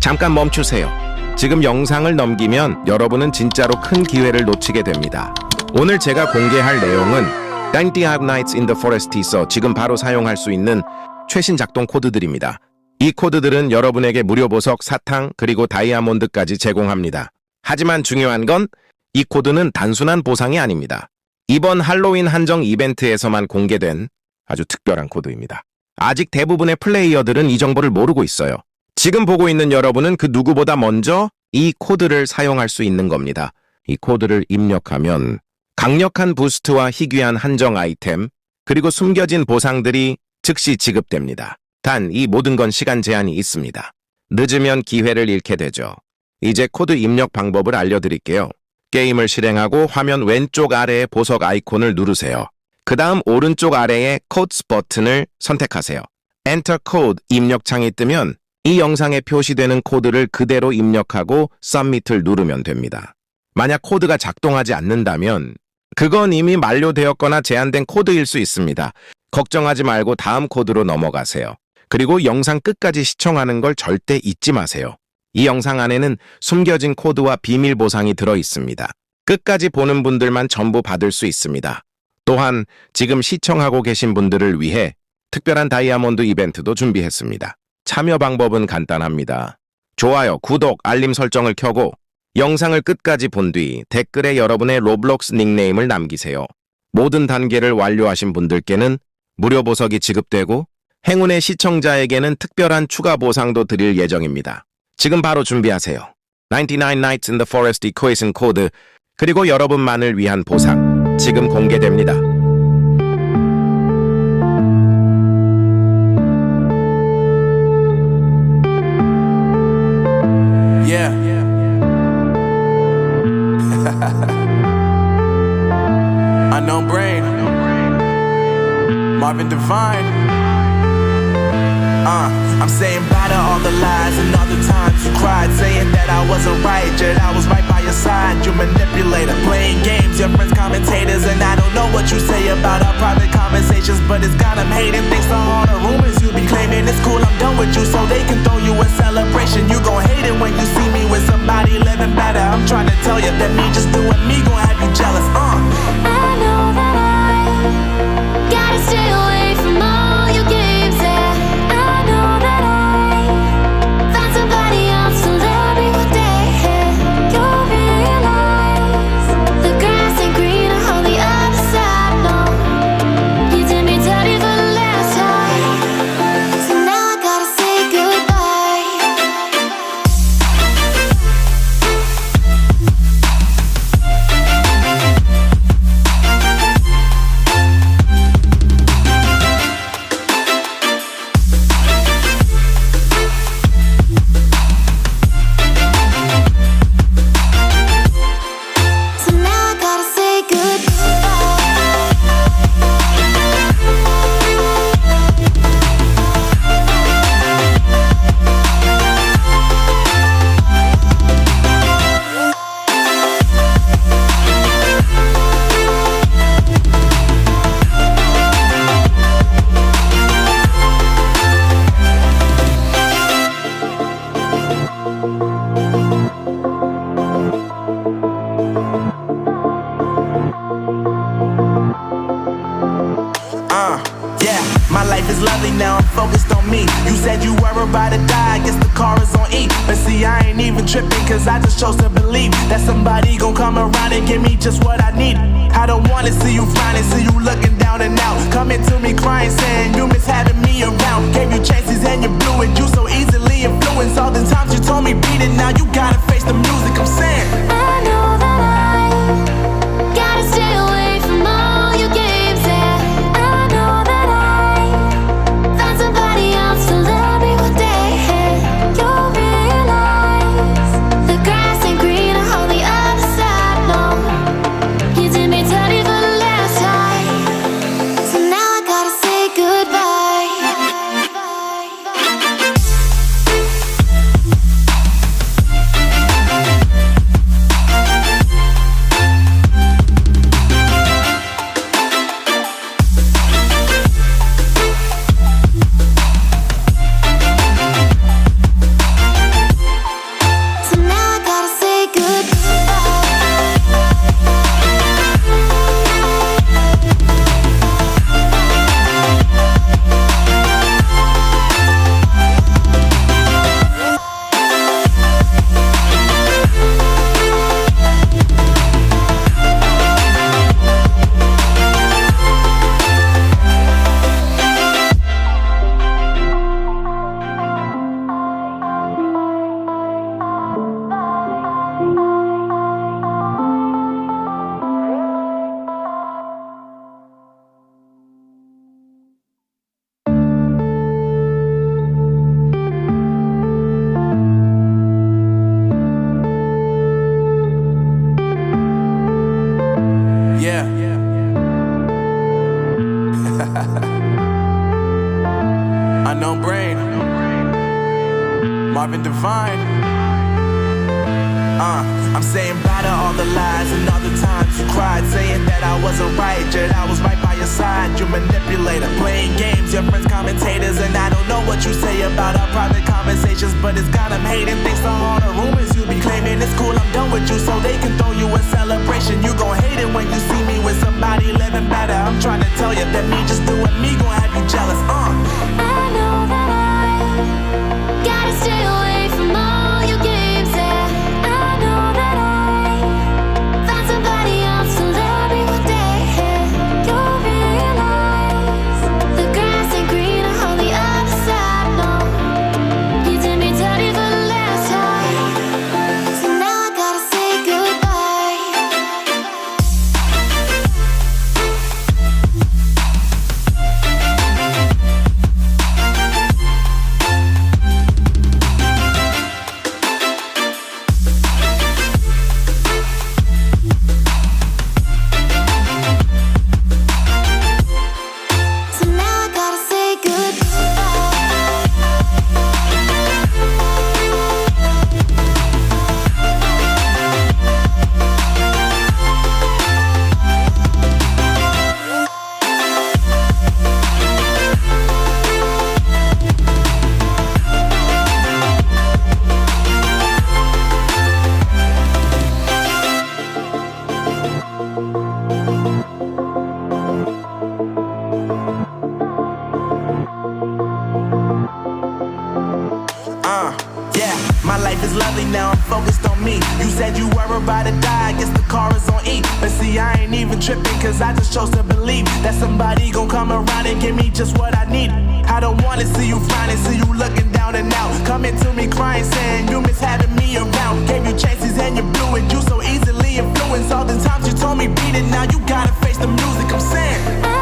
잠깐 멈추세요. 지금 영상을 넘기면 여러분은 진짜로 큰 기회를 놓치게 됩니다. 오늘 제가 공개할 내용은 95 Nights in the Forest에서 지금 바로 사용할 수 있는 최신 작동 코드들입니다. 이 코드들은 여러분에게 무료 보석, 사탕, 그리고 다이아몬드까지 제공합니다. 하지만 중요한 건 이 코드는 단순한 보상이 아닙니다. 이번 할로윈 한정 이벤트에서만 공개된 아주 특별한 코드입니다. 아직 대부분의 플레이어들은 이 정보를 모르고 있어요. 지금 보고 있는 여러분은 그 누구보다 먼저 이 코드를 사용할 수 있는 겁니다. 이 코드를 입력하면 강력한 부스트와 희귀한 한정 아이템, 그리고 숨겨진 보상들이 즉시 지급됩니다. 단, 이 모든 건 시간 제한이 있습니다. 늦으면 기회를 잃게 되죠. 이제 코드 입력 방법을 알려드릴게요. 게임을 실행하고 화면 왼쪽 아래의 보석 아이콘을 누르세요. 그 다음 오른쪽 아래의 코드스 버튼을 선택하세요. Enter Code 입력창이 뜨면 이 영상에 표시되는 코드를 그대로 입력하고 Submit을 누르면 됩니다. 만약 코드가 작동하지 않는다면 그건 이미 만료되었거나 제한된 코드일 수 있습니다. 걱정하지 말고 다음 코드로 넘어가세요. 그리고 영상 끝까지 시청하는 걸 절대 잊지 마세요. 이 영상 안에는 숨겨진 코드와 비밀 보상이 들어 있습니다. 끝까지 보는 분들만 전부 받을 수 있습니다. 또한 지금 시청하고 계신 분들을 위해 특별한 다이아몬드 이벤트도 준비했습니다. 참여 방법은 간단합니다. 좋아요, 구독, 알림 설정을 켜고 영상을 끝까지 본 뒤 댓글에 여러분의 로블록스 닉네임을 남기세요. 모든 단계를 완료하신 분들께는 무료 보석이 지급되고 행운의 시청자에게는 특별한 추가 보상도 드릴 예정입니다. 지금 바로 준비하세요. 99 Nights in the Forest 이코에이션 코드, 그리고 여러분만을 위한 보상, 지금 공개됩니다. Yeah. Unknown brain. Marvin Divine. I'm saying bye to all the lies and all the times you cried, saying that I wasn't right, yet I was right by your side. You manipulator, playing games, your friends commentators, and I don't know what you say about our private conversations, but it's got them hating. Thanks to all the rumors you be claiming, it's cool, I'm done with you, so they can throw you a celebration. You gon' hate it when you see me with somebody living better. I'm trying to tell you that me just doing me gon' have you jealous. I know that I gotta stay away from all your games, yeah. I know that I found somebody else to love me one day, yeah. You'll realize the grass ain't greener on the other side, no. You did me dirty for the last time, so now I gotta say goodbye. So now I gotta say goodbye. Yeah, my life is lovely now, I'm focused on me. You said you were about to die, I guess the car is on E. But see, I ain't even tripping, cause I just chose to believe that somebody gon' come around and give me just what I need. I don't wanna see you flying, see you looking down and out, coming to me crying, saying you miss having me around. Gave you chances and you blew it, you so easily influenced. All the times you told me beat it, now you gotta face the music. I'm saying I know that I gotta stay away from all your games, yeah. I know that I found somebody else to love me one day, yeah. You'll realize the grass ain't greener on the other side, no. You did me dirty for the last time, so now I gotta say goodbye. fine. I'm saying bye to all the lies and all the times you cried, saying that I wasn't right, yet I was right by your side. You manipulator, playing games, your friends commentators, and I don't know what you say about our private conversations, but it's got them hating. Thanks to all the rumors you be claiming. It's cool, I'm done with you, so they can throw you a celebration. You gon' hate it when you see me with somebody living better. I'm trying to tell you that me just doing me gon' have you jealous. I know that I gotta stay away from all your games. Yeah, I know that I found somebody else to love me one day. You'll realize the grass ain't greener on the other side. No, you did me dirty for the last time, so now I gotta say goodbye. So now I gotta say goodbye. Yeah, my life is lovely now, I'm focused on me. You said you were about to die, I guess the car is on E. But see, I ain't even tripping, cause I just chose to believe that somebody gon' come around and give me just what I need. I don't wanna see you frowning, see you looking down and out, coming to me crying, saying you miss having me around. Gave you chances and you blew it, you so easily influenced. All the times you told me beat it, now you gotta face the music, I'm saying